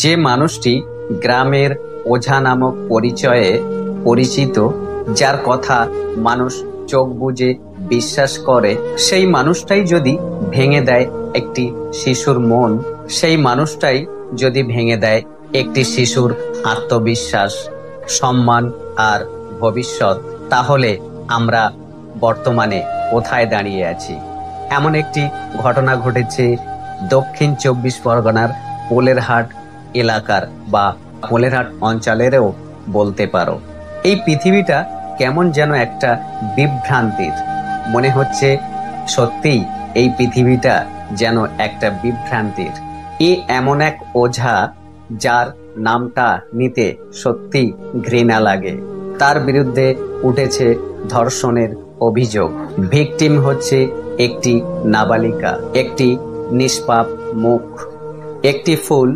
যে মানুষটি গ্রামের ওঝা নামক পরিচয়ে পরিচিত, যার কথা মানুষ চোখ বুজে বিশ্বাস করে, সেই মানুষটাই যদি ভেঙে দেয় একটি শিশুর মন, সেই মানুষটাই যদি ভেঙে দেয় একটি শিশুর আত্মবিশ্বাস, সম্মান আর ভবিষ্যৎ, তাহলে আমরা বর্তমানে কোথায় দাঁড়িয়ে আছি? এমন একটি ঘটনা ঘটেছে দক্ষিণ ২৪ পরগনার পোলেরহাট এলাকার বা পোলেরহাট অঞ্চলেরও বলতে পারো। এই পৃথিবীটা কেমন যেন একটা বিভ্রান্তির, মনে হচ্ছে সত্যিই এই পৃথিবীটা যেন একটা বিভ্রান্তির। এমন এক ওঝা যার নামটা নিতে সত্যি ঘৃণা লাগে। তার বিরুদ্ধে উঠেছে ধর্ষণের অভিযোগ। ভিকটিম হচ্ছে একটি নাবালিকা, একটি নিষ্পাপ মুখ, একটি ফুল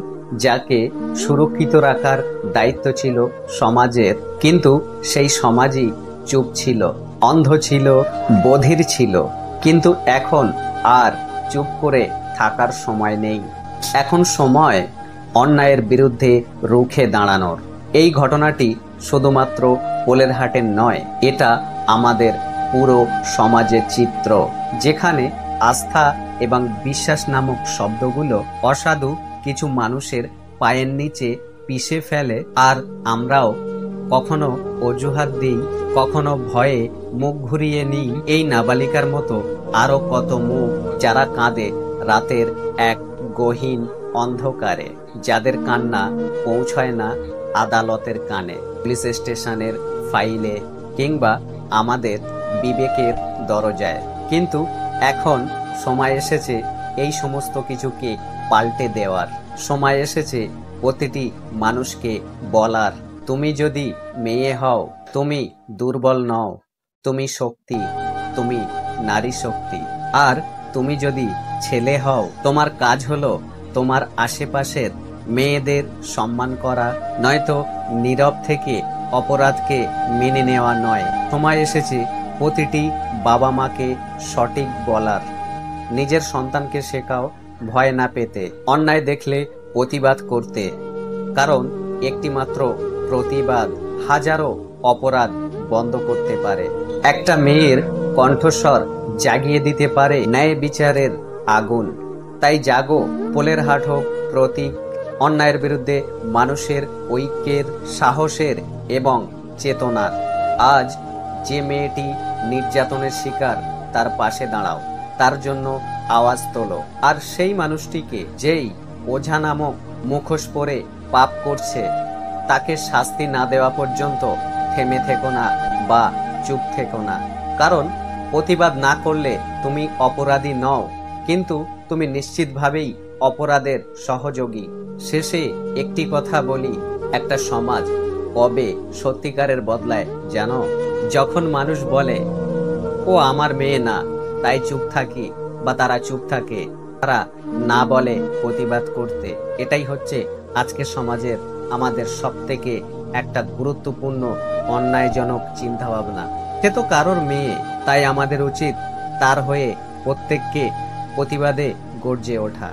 যাকে সুরক্ষিত রাখার দায়িত্ব ছিল সমাজের, কিন্তু সেই সমাজই চুপ ছিল, অন্ধ ছিল, বধির ছিল। কিন্তু এখন আর চুপ করে থাকার সময় নেই। এখন সময় অন্যায়ের বিরুদ্ধে রুখে দাঁড়ানোর। এই ঘটনাটি শুধুমাত্র পোলেরহাটের নয়, এটা আমাদের পুরো সমাজের চিত্র, যেখানে আস্থা এবং বিশ্বাস নামক শব্দগুলো অসাধু কিছু মানুষের পায়ের নিচে পিষে ফেলে, আর আমরাও কখনো অজুহাত দিই, কখনো ভয়ে মুখ ঘুরিয়ে নিই। এই নাবালিকার মতো আরো কত মুখ যারা কাঁদে রাতের এক গহীন অন্ধকারে, যাদের কান্না পৌঁছয় না আদালতের কানে, পুলিশ স্টেশনের ফাইলে কিংবা আমাদের বিবেকের দরজায়। কিন্তু এখন সময় এসেছে এই সমস্ত কিছুকে পাল্টে দেওয়ার। সময় এসেছে প্রতিটি মানুষকে বলার, তুমি যদি মেয়ে হও, তুমি দুর্বল নও, তুমি শক্তি, তুমি নারী শক্তি। আর তুমি যদি ছেলে হও, তোমার কাজ হলো তোমার আশেপাশের মেয়েদের সম্মান করা, নয়তো নীরব থেকে অপরাধকে মেনে নেওয়া নয়। সময় এসেছে প্রতিটি বাবা মাকে সঠিক বলার। নিজের সন্তানকে শেখাও ভয় না পেতে, অন্যায় দেখলে প্রতিবাদ করতে, কারণ একটি মাত্র প্রতিবাদ হাজারো অপরাধ বন্ধ করতে পারে। একটা মেয়ের কণ্ঠস্বর জাগিয়ে দিতে পারে ন্যায় বিচারের আগুন। তাই জাগো, পোলেরহাট হোক প্রতীক, অন্যায়ের বিরুদ্ধে মানুষের ঐক্যের, সাহসের এবং চেতনার। আজ যে মেয়েটি নির্যাতনের শিকার, তার পাশে দাঁড়াও, তার জন্য আওয়াজ তোলো। আর সেই মানুষটিকে, যেই ওঝা নামক মুখোশ পরে পাপ করছে, তাকে শাস্তি না দেওয়া পর্যন্ত থেমে থেকো না বা চুপ থেকো না। কারণ প্রতিবাদ না করলে তুমি অপরাধী নও, কিন্তু তুমি নিশ্চিতভাবেই অপরাধের সহযোগী। শেষে একটি কথা বলি, একটা সমাজ কবে সত্যিকারের বদলায় জানো? যখন মানুষ বলে, ও আমার মেয়ে না, তাই চুপ থাকি, বা তারা চুপ থাকে, তারা না বলে প্রতিবাদ করতে। এটাই হচ্ছে আজকের সমাজের আমাদের সবথেকে একটা গুরুত্বপূর্ণ অন্যায়জনক চিন্তা ভাবনা। সে তো কারোর মেয়ে, তাই আমাদের উচিত তার হয়ে প্রত্যেককে প্রতিবাদে গর্জে ওঠা।